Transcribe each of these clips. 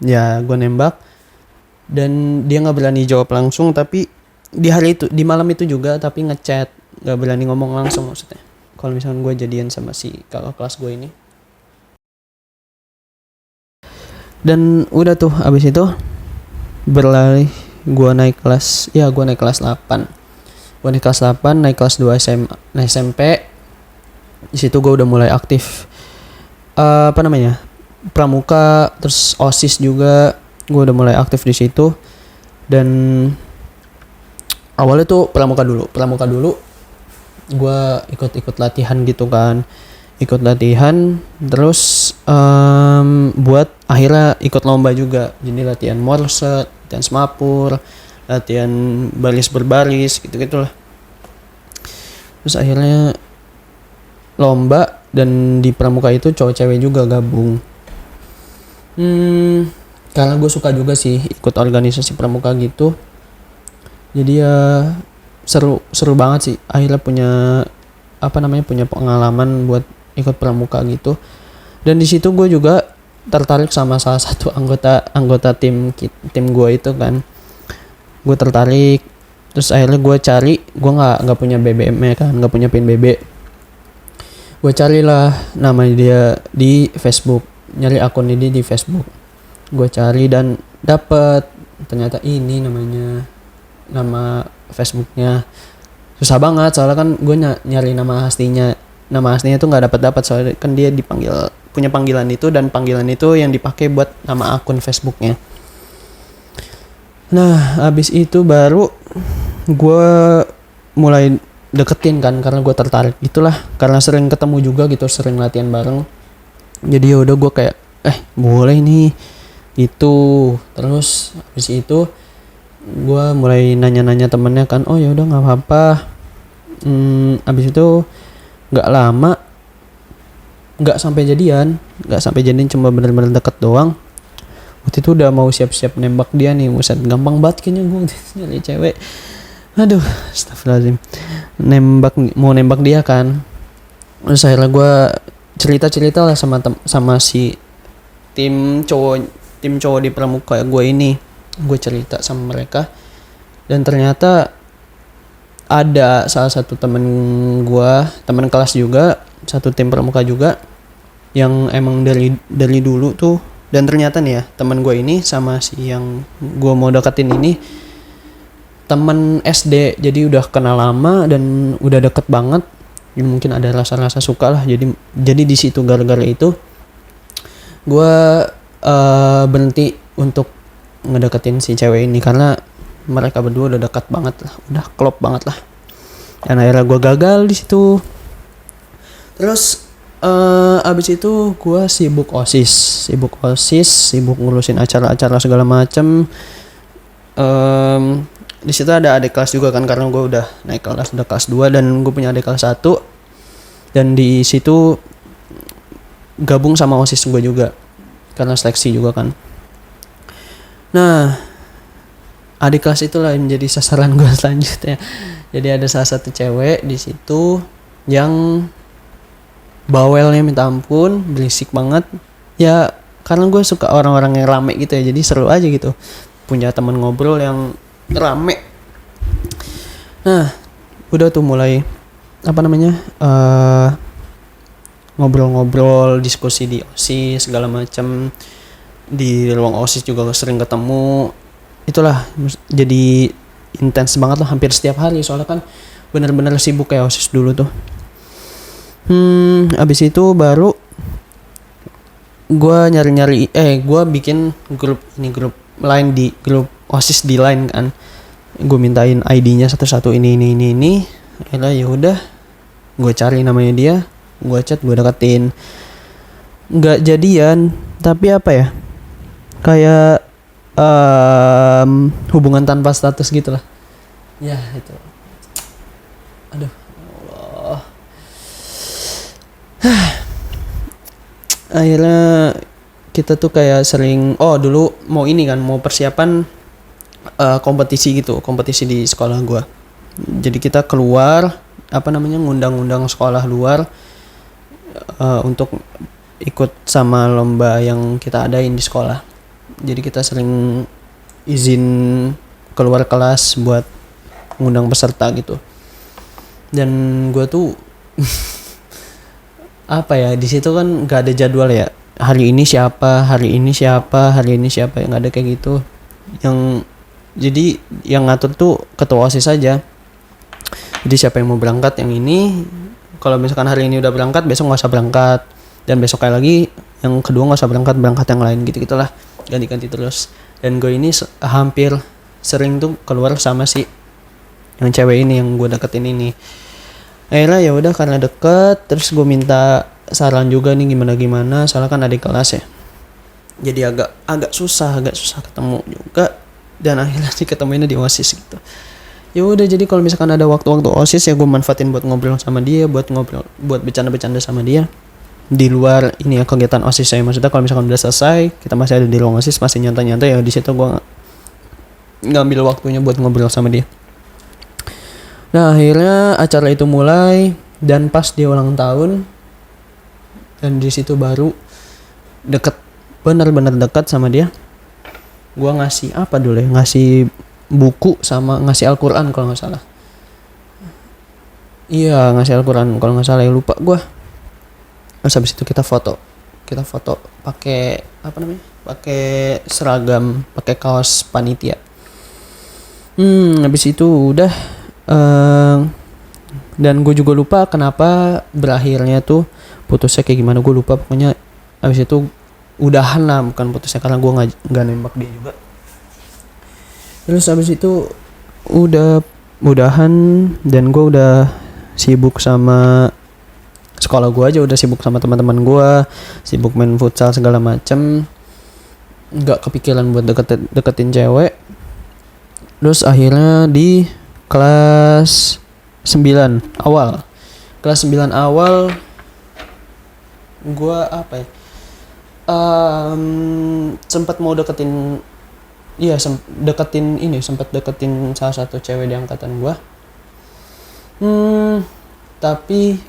Ya gue nembak dan dia nggak berani jawab langsung, tapi di hari itu, di malam itu juga, tapi ngechat, nggak berani ngomong langsung maksudnya. Kalau misalkan gue jadian sama si kakak kelas gue ini. Dan udah tuh abis itu berlari, gue naik kelas, ya gue naik kelas 8. Gue naik kelas 8, naik kelas 2 SMP. Di situ gue udah mulai aktif pramuka, terus OSIS juga. Gue udah mulai aktif di situ. Dan awalnya tuh pramuka dulu. Gue ikut latihan gitu kan, terus buat akhirnya ikut lomba juga. Jadi latihan morse, latihan semapur, latihan baris berbaris gitu-gitulah. Terus akhirnya lomba, dan di pramuka itu cowok cewek juga gabung. Karena gue suka juga sih ikut organisasi pramuka gitu. Jadi ya seru banget sih. Akhirnya punya pengalaman buat ikut pramuka gitu. Dan di situ gue juga tertarik sama salah satu anggota tim gue itu kan. Gue tertarik, terus akhirnya gue cari, gue nggak punya BBM kan, nggak punya pin BB. Gue carilah nama dia di Facebook, nyari akun ini di Facebook. Gue cari dan dapet, ternyata ini nama Facebooknya. Susah banget soalnya kan gue nyari nama aslinya tuh nggak dapat soalnya kan dia punya panggilan itu, dan panggilan itu yang dipakai buat nama akun Facebooknya. Nah abis itu baru gue mulai deketin kan, karena gue tertarik gitulah, karena sering ketemu juga gitu, sering latihan bareng. Jadi ya udah gue kayak boleh nih gitu. Terus abis itu gue mulai nanya-nanya temennya kan, oh ya udah nggak apa-apa. Abis itu nggak lama, nggak sampai jadian, cuma bener-bener deket doang. Waktu itu udah mau siap-siap nembak dia nih, buset gampang banget kayaknya gue nyari cewek. Aduh, astagfirullahaladzim. Mau nembak dia kan. Terus akhirnya gue cerita lah sama si tim cowok di pramuka gue ini. Gue cerita sama mereka, dan ternyata ada salah satu teman kelas juga, satu tim pramuka juga, yang emang dari dulu tuh. Dan ternyata nih ya, teman gue ini sama si yang gue mau deketin ini teman SD, jadi udah kenal lama dan udah deket banget. Jadi mungkin ada rasa suka lah. Jadi di situ gara-gara itu gue berhenti untuk ngedeketin si cewek ini, karena mereka berdua udah dekat banget lah, udah klop banget lah. Dan akhirnya gue gagal di situ. Terus abis itu gue sibuk OSIS, sibuk ngurusin acara-acara segala macem. Di situ ada adik kelas juga kan, karena gue udah naik kelas, udah kelas 2, dan gue punya adik kelas 1. Dan di situ gabung sama OSIS gue juga, karena seleksi juga kan. Nah, adik kelas itulah yang menjadi sasaran gue selanjutnya. Jadi ada salah satu cewek di situ yang bawelnya minta ampun, berisik banget. Ya karena gue suka orang-orang yang rame gitu ya, jadi seru aja gitu punya teman ngobrol yang rame. Nah udah tuh mulai ngobrol-ngobrol, diskusi di OSIS segala macam. Di ruang OSIS juga sering ketemu. Itulah jadi intens banget lah, hampir setiap hari, soalnya kan bener-bener sibuk kayak OSIS dulu tuh. Abis itu baru gue gue bikin grup line di grup OSIS di line kan. Gue mintain ID-nya satu-satu ini. Akhirnya ya udah, gue cari namanya dia, gue chat, gue deketin. Nggak jadian, tapi apa ya, kayak hubungan tanpa status gitu lah. Ya itu. Aduh, Allah. Akhirnya kita tuh kayak sering, dulu mau persiapan kompetisi di sekolah gue. Jadi kita keluar ngundang sekolah luar untuk ikut sama lomba yang kita adain di sekolah. Jadi kita sering izin keluar kelas buat ngundang peserta gitu. Dan gue tuh apa ya, di situ kan nggak ada jadwal ya, hari ini siapa, hari ini siapa, hari ini siapa, yang nggak ada kayak gitu. Jadi yang ngatur tuh ketua OSIS saja. Jadi siapa yang mau berangkat yang ini, kalau misalkan hari ini udah berangkat besok nggak usah berangkat, dan besok kayak lagi yang kedua nggak usah berangkat yang lain, gitu gitulah, ganti-ganti terus. Dan gue ini hampir sering tuh keluar sama si yang cewek ini yang gue deketin ini. Akhirnya ya udah, karena deket, terus gue minta saran juga nih gimana, soalnya kan adik kelas ya, jadi agak susah ketemu juga. Dan akhirnya sih ketemuinnya di OSIS gitu. Ya udah, jadi kalau misalkan ada waktu-waktu OSIS ya gue manfaatin buat ngobrol sama dia, buat bercanda-bercanda sama dia di luar ini ya, kegiatan OSIS saya. Maksudnya kalau misalkan udah selesai, kita masih ada di ruang OSIS, masih nyantai-nyantai ya, di situ gue ngambil waktunya buat ngobrol sama dia. Nah akhirnya acara itu mulai, dan pas dia ulang tahun, dan di situ baru deket, benar-benar dekat sama dia. Gue ngasih apa dulu ya, ngasih buku sama ngasih Al-Quran kalau nggak salah. Iya, ngasih Al-Quran kalau nggak salah, ya lupa gue. Terus habis itu kita foto pakai apa namanya, pakai seragam, pakai kaos panitia. Habis itu udah, dan gue juga lupa kenapa berakhirnya tuh putusnya kayak gimana, gue lupa. Pokoknya habis itu udahan lah, bukan putusnya, karena gue nggak nembak dia juga. Terus habis itu udahan, dan gue udah sibuk sama sekolah gue aja, udah sibuk sama teman-teman gue, sibuk main futsal segala macem, nggak kepikiran buat deketin cewek. Terus akhirnya di kelas 9 awal gue apa ya, sempat mau deketin salah satu cewek di angkatan gue, tapi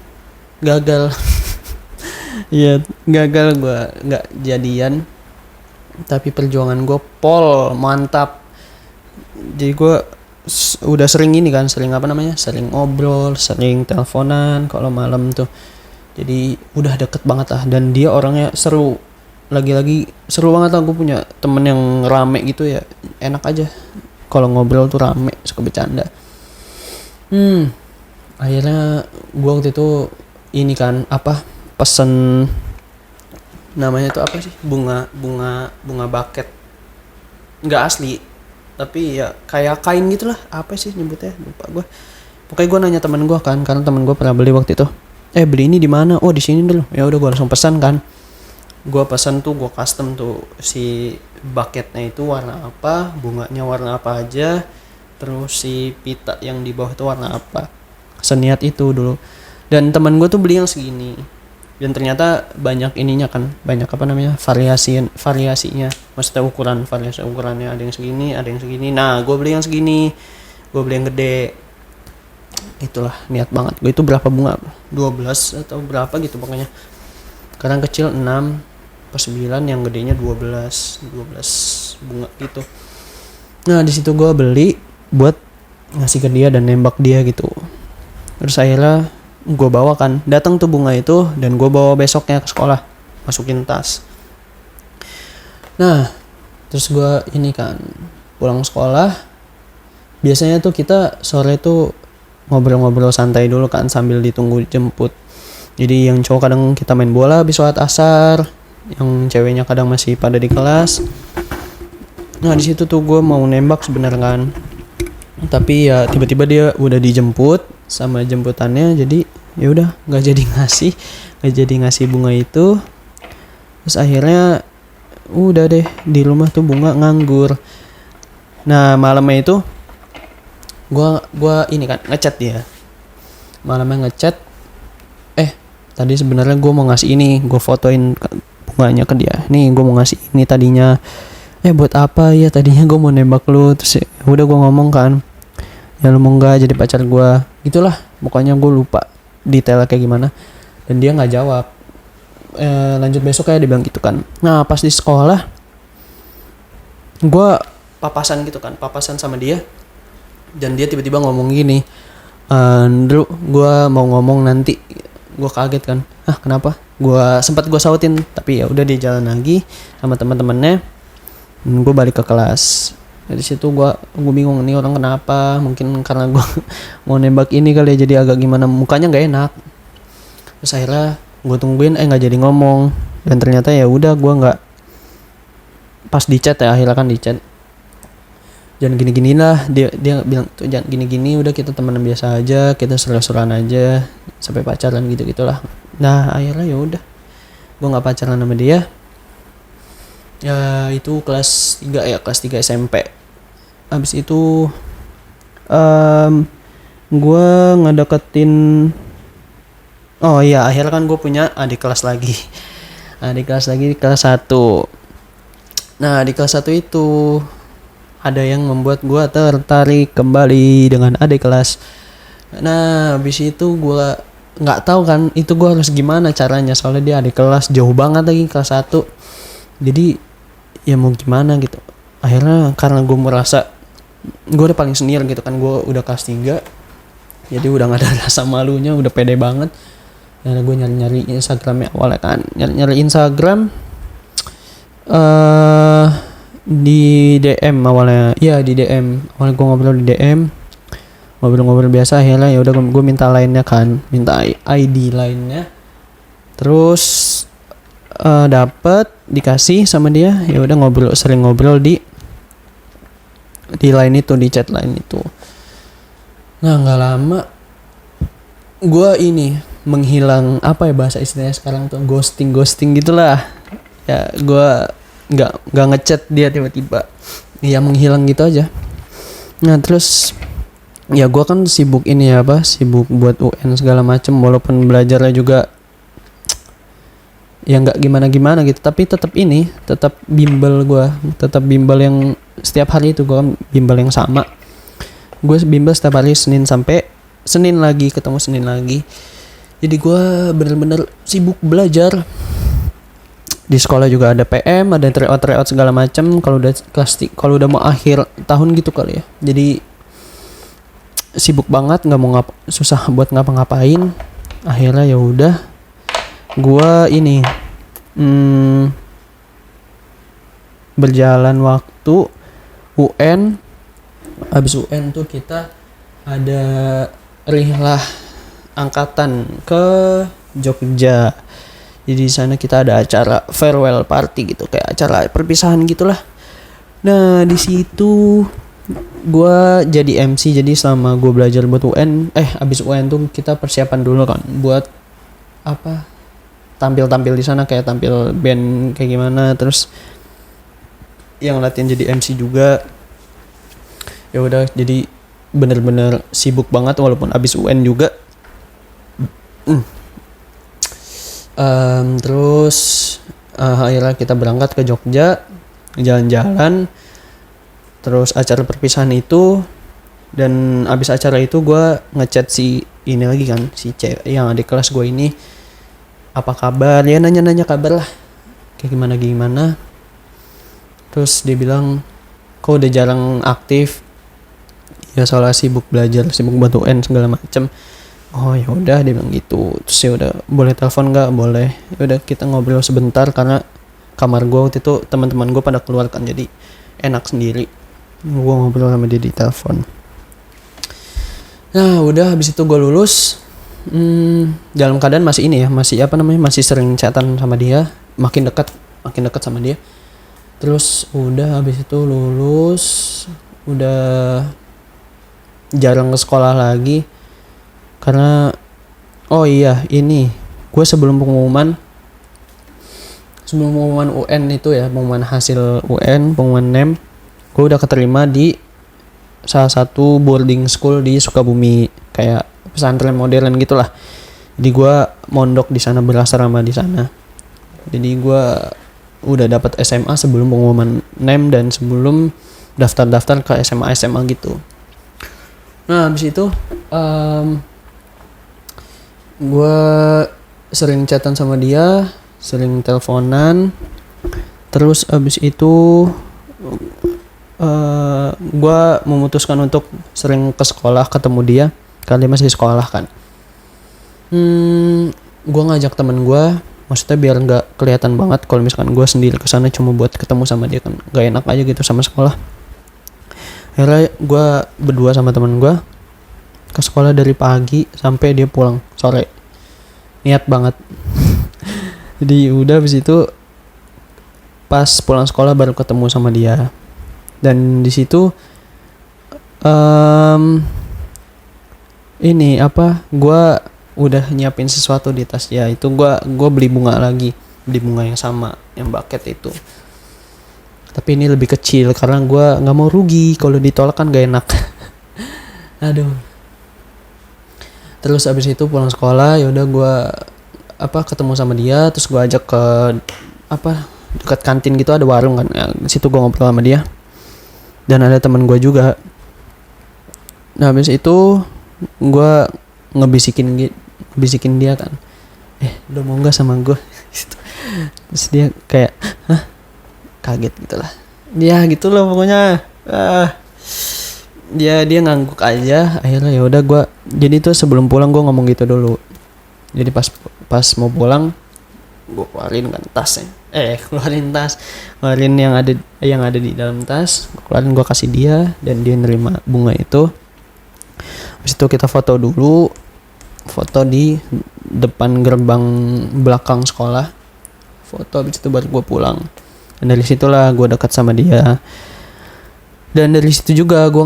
gagal. Iya, gagal, gue nggak jadian, tapi perjuangan gue mantap. Jadi gue udah sering ngobrol, sering teleponan kalau malam tuh. Jadi udah deket banget lah, dan dia orangnya seru. Lagi-lagi seru banget lah, gue punya temen yang rame gitu ya, enak aja kalau ngobrol tuh, rame, suka bercanda. Akhirnya gue waktu itu ini kan pesen, namanya tuh apa sih, bunga buket, nggak asli tapi ya kayak kain gitulah, apa sih nyebutnya, lupa gue. Pokoknya gue nanya temen gue kan, karena temen gue pernah beli waktu itu, beli ini di mana, oh di sini dulu. Ya udah, gue langsung pesan kan. Gue pesan tuh, gue custom tuh si bucketnya itu warna apa, bunganya warna apa aja, terus si pita yang di bawah itu warna apa. Seniat itu dulu. Dan teman gue tuh beli yang segini, dan ternyata banyak ininya kan, banyak variasinya, maksudnya variasi ukurannya, ada yang segini. Nah gue beli yang segini, gue beli yang gede. Itulah niat banget gue. Itu berapa bunga, 12 atau berapa gitu pokoknya. Sekarang kecil 6 pas 9, yang gedenya 12 bunga gitu. Nah di situ gue beli buat ngasih ke dia dan nembak dia gitu. Terus akhirnya gue bawa kan, datang tuh bunga itu, dan gue bawa besoknya ke sekolah, masukin tas. Nah terus gue ini kan pulang sekolah, biasanya tuh kita sore tuh ngobrol-ngobrol santai dulu kan sambil ditunggu jemput. Jadi yang cowok kadang kita main bola habis sholat asar, yang ceweknya kadang masih pada di kelas. Nah di situ tuh gue mau nembak sebenarnya kan, tapi ya tiba-tiba dia udah dijemput sama jemputannya, jadi ya udah nggak jadi ngasih bunga itu. Terus akhirnya udah deh, di rumah tuh bunga nganggur. Nah malamnya itu gue ini kan ngechat dia, malamnya ngechat, tadi sebenarnya gue mau ngasih ini, gue fotoin bunganya ke dia, nih gue mau ngasih ini tadinya, buat apa ya, tadinya gue mau nembak lu. Terus udah gue ngomong kan, ya lu mau nggak jadi pacar gue, gitulah pokoknya. Gue lupa detailnya kayak gimana, dan dia nggak jawab. Lanjut besok kayak dia bilang gitu kan. Nah pas di sekolah gue papasan sama dia, dan dia tiba-tiba ngomong gini, Andrew, gue mau ngomong nanti. Gue kaget kan, kenapa? Sempat gue sautin, tapi ya udah dia jalan lagi sama teman-temannya. Gue balik ke kelas. Dari situ gue bingung nih orang kenapa, mungkin karena gue mau nembak ini kali ya, jadi agak gimana, mukanya nggak enak. Terus akhirnya gue tungguin, nggak jadi ngomong, dan ternyata ya udah gue nggak, pas di chat ya, akhirnya kan di chat, jangan gini-gini lah, dia bilang tuh jangan gini-gini, udah kita temenan biasa aja, kita seru-seruan aja sampai pacaran gitu-gitulah. Nah akhirnya ya udah gue nggak pacaran sama dia. Ya itu kelas 3 SMP. Habis itu gue ngedeketin, oh iya akhirnya kan gue punya adik kelas lagi di kelas 1. Nah di kelas 1 itu ada yang membuat gue tertarik kembali dengan adik kelas. Nah habis itu gue nggak tahu kan itu gue harus gimana caranya, soalnya dia adik kelas jauh banget lagi, kelas 1. Jadi ya mau gimana gitu. Akhirnya karena gue merasa gue udah paling senior gitu kan, gue udah kelas 3, jadi udah gak ada rasa malunya, udah pede banget. Karena gue nyari Instagramnya awalnya kan, nyari Instagram di DM awalnya. Iya di DM awalnya, gue ngobrol di DM, ngobrol biasa. Akhirnya ya udah gue minta line-nya kan, minta ID line-nya. Terus dapet, dikasih sama dia. Ya udah sering ngobrol di line itu, di chat line itu. Nah nggak lama gue menghilang, apa ya bahasa istilahnya sekarang tuh, ghosting gitulah ya. Gue nggak ngechat dia, tiba-tiba ya menghilang gitu aja. Nah terus ya gue kan sibuk buat UN segala macem, walaupun belajarnya juga ya nggak gimana gitu, tapi tetap bimbel yang setiap hari itu. Gue kan bimbel yang sama, gue bimbel setiap hari, Senin sampai Senin lagi, ketemu Senin lagi. Jadi gue bener-bener sibuk belajar. Di sekolah juga ada PM, ada tryout segala macam. Kalau udah mau akhir tahun gitu kali ya, jadi sibuk banget, susah buat ngapa-ngapain. Akhirnya ya udah gue berjalan waktu UN. Habis UN tuh kita ada rihlah angkatan ke Jogja. Jadi di sana kita ada acara farewell party gitu, kayak acara perpisahan gitulah. Nah di situ gue jadi MC. Jadi selama gue belajar buat UN, abis UN tuh kita persiapan dulu kan buat tampil di sana, kayak tampil band kayak gimana. Terus yang latihan jadi MC juga. Ya udah jadi bener-bener sibuk banget walaupun abis UN juga. Terus akhirnya kita berangkat ke Jogja, jalan-jalan. Terus acara perpisahan itu, dan abis acara itu gue ngechat si cewek yang adik kelas gue ini, apa kabar, ya nanya kabar lah, kayak gimana. Terus dia bilang, kok udah jarang aktif? Ya soalnya sibuk belajar, sibuk buat UN segala macem. Oh ya udah, dia bilang gitu. Terus ya udah, boleh telepon nggak? Boleh. Ya udah kita ngobrol sebentar, karena kamar gue waktu itu teman-teman gue pada keluar kan, jadi enak sendiri. Gue ngobrol sama dia di telepon. Nah udah, habis itu gue lulus. Dalam keadaan masih masih sering chatan sama dia, makin dekat sama dia. Terus udah habis itu lulus, udah jarang ke sekolah lagi. Karena gue sebelum pengumuman UN itu ya, pengumuman hasil UN, pengumuman NEM, gue udah keterima di salah satu boarding school di Sukabumi, kayak pesantren modern gitulah. Jadi gue mondok di sana, berasrama di sana. Jadi gue udah dapat SMA sebelum pengumuman NEM dan sebelum daftar ke SMA gitu. Nah habis itu gue sering chatan sama dia, sering teleponan. Terus abis itu gue memutuskan untuk sering ke sekolah ketemu dia karena dia masih sekolah kan. Gue ngajak temen gue, maksudnya biar nggak kelihatan banget kalau misalkan gue sendiri kesana cuma buat ketemu sama dia kan, gak enak aja gitu sama sekolah. Akhirnya gue berdua sama temen gue ke sekolah dari pagi sampai dia pulang sore, niat banget. Jadi udah habis itu pas pulang sekolah baru ketemu sama dia. Dan di situ gue udah nyiapin sesuatu di tas ya, itu gue beli bunga yang sama yang buket itu, tapi ini lebih kecil karena gue nggak mau rugi, kalau ditolak kan gak enak. Aduh. Terus abis itu pulang sekolah ya udah gue ketemu sama dia, terus gue ajak ke dekat kantin gitu ada warung kan ya, di situ gue ngobrol sama dia dan ada teman gue juga. Nah habis itu gue ngebisikin dia kan, udah mau nggak sama gue? Terus dia kayak kaget gitulah, dia gitu loh pokoknya. Dia ngangguk aja. Akhirnya ya udah gue, jadi tuh sebelum pulang gue ngomong gitu dulu. Jadi pas mau pulang gue keluarin kan tasnya, keluarin yang ada di dalam tas, gue kasih dia dan dia nerima bunga itu. Habis itu kita foto dulu, foto di depan gerbang belakang sekolah, foto. Habis itu baru gue pulang. Dan dari situlah gue dekat sama dia. Dan dari situ juga gue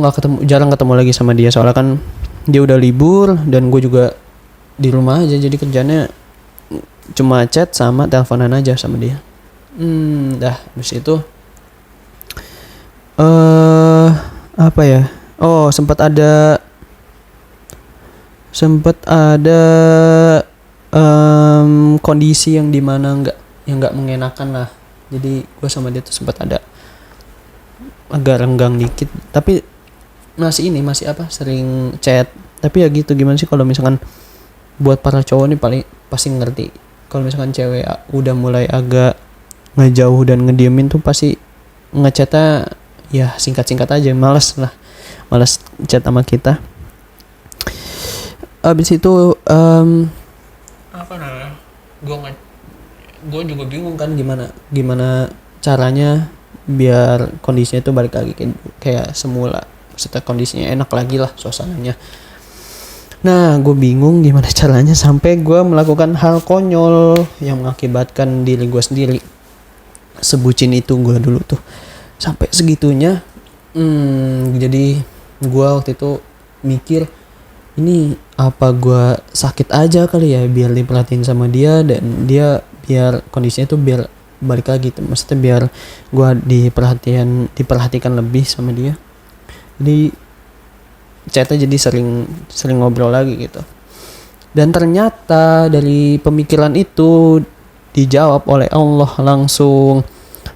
jarang ketemu lagi sama dia, soalnya kan dia udah libur dan gue juga di rumah aja, jadi kerjanya cuma chat sama teleponan aja sama dia. Habis itu sempat ada kondisi yang dimana nggak mengenakan lah. Jadi gue sama dia tuh sempat ada agak renggang dikit, tapi masih sering chat. Tapi ya gitu, gimana sih kalau misalkan buat para cowok nih paling pasti ngerti, kalau misalkan cewek udah mulai agak ngejauh dan ngediemin tuh pasti ngechatnya ya singkat-singkat aja, malas chat sama kita. Abis itu gue juga bingung kan gimana caranya biar kondisinya itu balik lagi kayak semula, maksudnya kondisinya enak lagi lah suasananya. Nah gue bingung gimana caranya sampai gue melakukan hal konyol yang mengakibatkan diri gue sendiri. Sebucin itu gue dulu tuh sampai segitunya. Jadi gue waktu itu mikir, ini apa gue sakit aja kali ya biar diperhatiin sama dia, dan dia biar kondisinya tuh biar balik lagi tuh, maksudnya biar gue diperhatikan lebih sama dia. Jadi chatnya jadi sering ngobrol lagi gitu. Dan ternyata dari pemikiran itu dijawab oleh Allah langsung.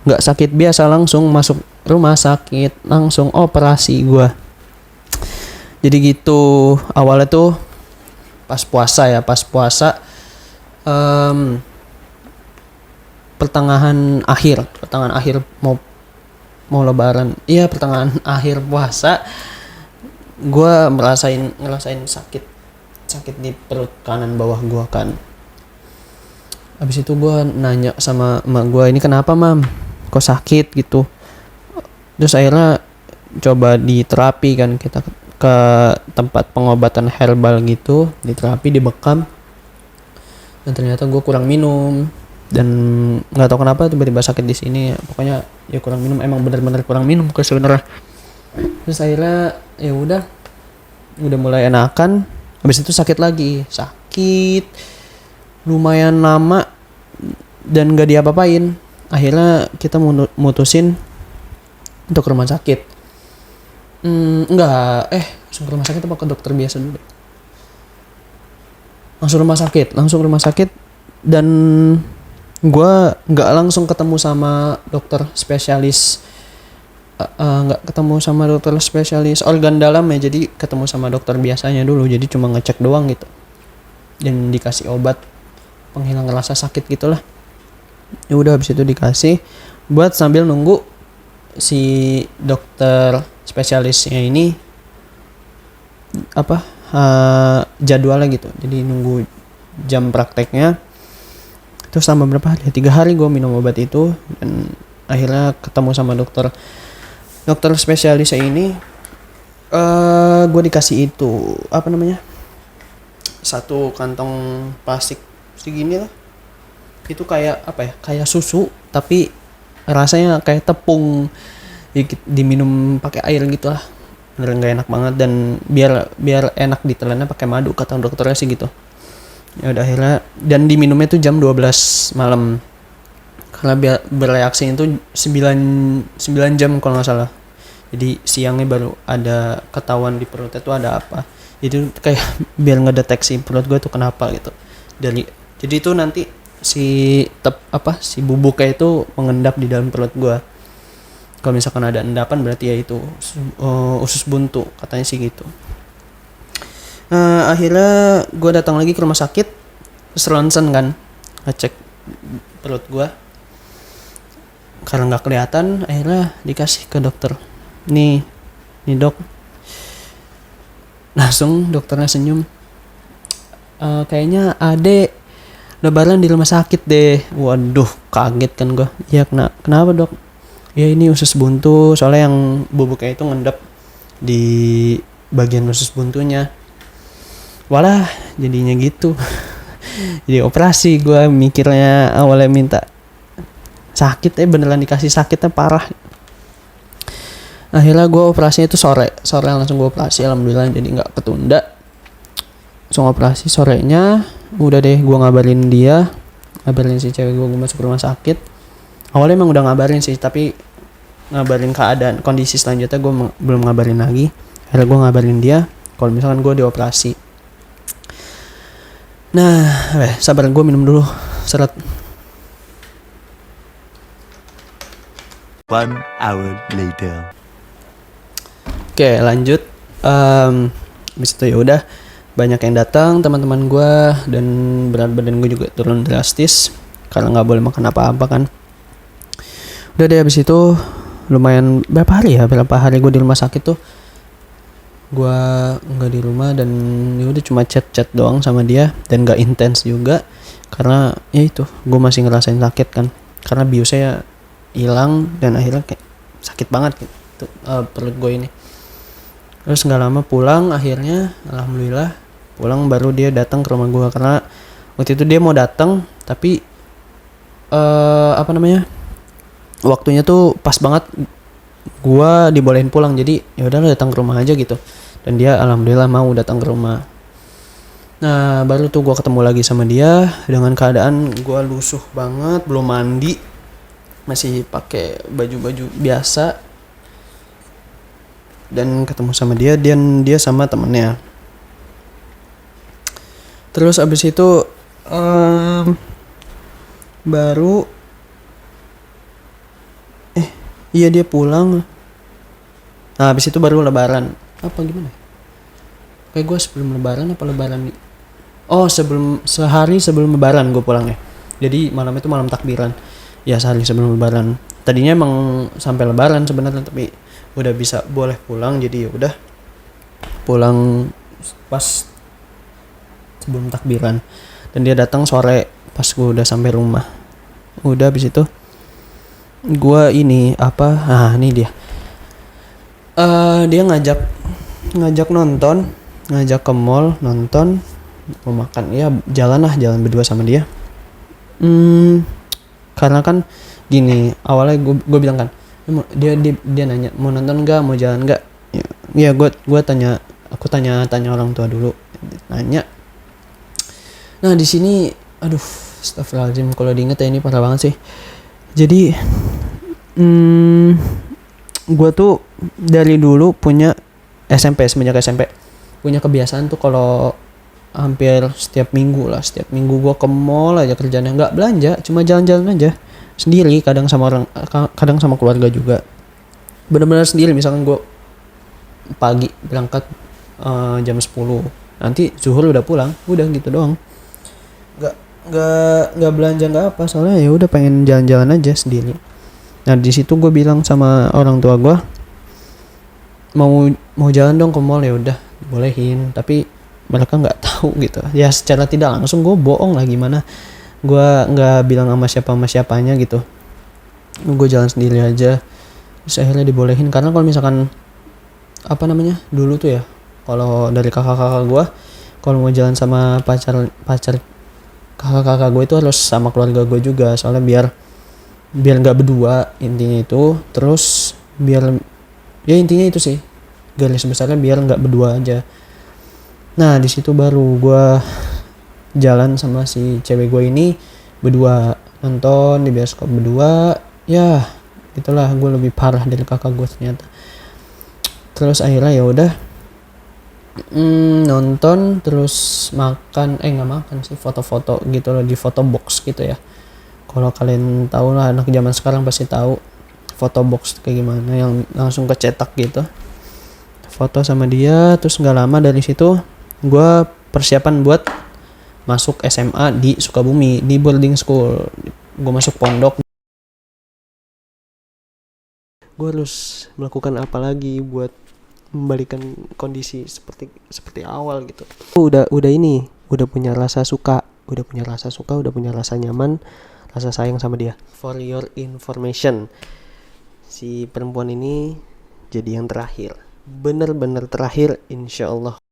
Gak sakit biasa, langsung masuk rumah sakit, langsung operasi gue. Jadi gitu awalnya tuh pas puasa pertengahan akhir mau lebaran, pertengahan akhir puasa gue ngerasain sakit di perut kanan bawah gue kan. Habis itu gue nanya sama emak gue, ini kenapa mam, kok sakit gitu. Terus akhirnya coba diterapi kan, kita ke tempat pengobatan herbal gitu, diterapi, dibekam, dan ternyata gue kurang minum. Dan nggak tahu kenapa tiba-tiba sakit di sini. Pokoknya ya kurang minum, emang benar-benar kurang minum sebenarnya. Terus akhirnya ya udah mulai enakan. Habis itu sakit lumayan lama dan nggak diapa-apain. Akhirnya kita mutusin untuk ke rumah sakit. Langsung ke rumah sakit apa ke dokter biasa dulu? Langsung rumah sakit dan gue nggak langsung ketemu sama dokter spesialis, organ dalam ya. Jadi ketemu sama dokter biasanya dulu, jadi cuma ngecek doang gitu dan dikasih obat penghilang rasa sakit gitulah. Ya udah habis itu dikasih buat sambil nunggu si dokter spesialisnya ini jadwalnya gitu, jadi nunggu jam prakteknya. Itu selama berapa hari? 3 hari gue minum obat itu, dan akhirnya ketemu sama dokter spesialisnya ini. Gue dikasih itu satu kantong plastik segini lah. Itu kayak kayak susu tapi rasanya kayak tepung, diminum pakai air gitu lah. Bener nggak enak banget, dan biar enak ditelannya pakai madu kata dokternya sih gitu. Ya udah akhirnya, dan diminumnya tuh jam 12 malam karena biar bereaksi itu 9 jam kalau nggak salah. Jadi siangnya baru ada ketahuan di perutnya tuh ada apa. Itu kayak biar ngedeteksi perut gue tuh kenapa gitu. Jadi itu nanti si bubuknya itu mengendap di dalam perut gue. Kalau misalkan ada endapan berarti ya itu usus buntu katanya sih gitu. Akhirnya gue datang lagi ke rumah sakit, terus ronsen kan, ngecek perut gue. Karena nggak kelihatan, akhirnya dikasih ke dokter. Nih dok. Langsung dokternya senyum. Kayaknya adek lebaran di rumah sakit deh. Waduh, kaget kan gue. Ya kenapa dok? Ya ini usus buntu, soalnya yang bubuknya itu ngendap di bagian usus buntunya. Walah, jadinya gitu. Jadi operasi, gue mikirnya awalnya minta sakit, beneran dikasih sakitnya parah. Akhirnya gue operasinya itu sore langsung gue operasi, alhamdulillah jadi nggak ketunda. Langsung operasi sorenya, udah deh gue ngabarin si cewek gue masuk rumah sakit. Awalnya emang udah ngabarin sih, tapi ngabarin keadaan kondisi selanjutnya gue belum ngabarin lagi. Akhirnya gue ngabarin dia kalau misalkan gue dioperasi. Nah, sabar, gue minum dulu seret. 1 hour later. Oke, lanjut. Habis itu ya udah banyak yang datang teman-teman gue, dan berat badan gue juga turun drastis karena nggak boleh makan apa-apa kan. Udah deh, habis itu lumayan berapa hari gue di rumah sakit tuh. Gue nggak di rumah, dan ya udah cuma chat doang sama dia, dan nggak intens juga karena ya itu gue masih ngerasain sakit kan, karena biusnya hilang dan akhirnya kayak sakit banget gitu perut gue ini. Terus nggak lama pulang, akhirnya alhamdulillah pulang, baru dia datang ke rumah gue. Karena waktu itu dia mau datang tapi waktunya tuh pas banget gue dibolehin pulang, jadi ya udah datang ke rumah aja gitu. Dan dia alhamdulillah mau datang ke rumah. Nah baru tuh gue ketemu lagi sama dia dengan keadaan gue lusuh banget, belum mandi, masih pakai baju biasa. Dan ketemu sama dia, dan dia sama temennya. Terus abis itu baru iya dia pulang. Nah abis itu baru lebaran. Apa gimana? Kayak gue sebelum lebaran apa lebaran? Sehari sebelum lebaran gue pulangnya. Jadi malam itu malam takbiran. Ya sehari sebelum lebaran. Tadinya emang sampai lebaran sebenarnya, tapi udah bisa boleh pulang, jadi ya udah pulang pas sebelum takbiran. Dan dia datang sore pas gue udah sampai rumah. Udah habis itu gue ini dia dia ngajak nonton, ngajak ke mall nonton, mau makan, ya jalan berdua sama dia. Karena kan gini, awalnya gue bilang kan, dia nanya mau nonton nggak, mau jalan nggak, ya gue tanya orang tua dulu, nanya. Nah di sini aduh astagfirullahaladzim, kalau diinget ya ini parah banget sih. Jadi gue tuh dari dulu punya semenjak SMP punya kebiasaan tuh kalau hampir setiap minggu gue ke mall aja, kerjanya nggak belanja, cuma jalan-jalan aja sendiri, kadang sama keluarga juga, benar-benar sendiri. Misalkan gue pagi berangkat jam 10, nanti zuhur udah pulang, udah gitu doang, nggak belanja nggak apa, soalnya ya udah pengen jalan-jalan aja sendiri. Nah di situ gue bilang sama orang tua gue, mau jalan dong ke mall, ya udah bolehin, tapi mereka nggak tahu gitu ya. Secara tidak langsung gue bohong lah, gimana gue nggak bilang sama siapanya gitu, gue jalan sendiri aja. Terus akhirnya dibolehin, karena kalau misalkan apa namanya dulu tuh ya, kalau dari kakak-kakak gue, kalau mau jalan sama pacar kakak-kakak gue itu harus sama keluarga gue juga, soalnya biar nggak berdua intinya itu. Terus biar, ya intinya itu sih, garis besarnya biar nggak berdua aja. Nah di situ baru gue jalan sama si cewek gue ini berdua, nonton di bioskop berdua. Ya itulah, gue lebih parah dari kakak gue ternyata. Terus akhirnya ya udah nonton, terus makan, nggak makan sih, foto-foto gitu loh di foto box gitu ya. Kalau kalian tahu lah, anak zaman sekarang pasti tahu foto box kayak gimana, yang langsung kecetak gitu. Foto sama dia, terus nggak lama dari situ gue persiapan buat masuk SMA di Sukabumi, di boarding school. Gue masuk pondok. Gue harus melakukan apa lagi buat membalikan kondisi seperti awal gitu. Udah punya rasa suka, udah punya rasa nyaman, rasa sayang sama dia. For your information, si perempuan ini jadi yang terakhir, bener-bener terakhir, insya Allah.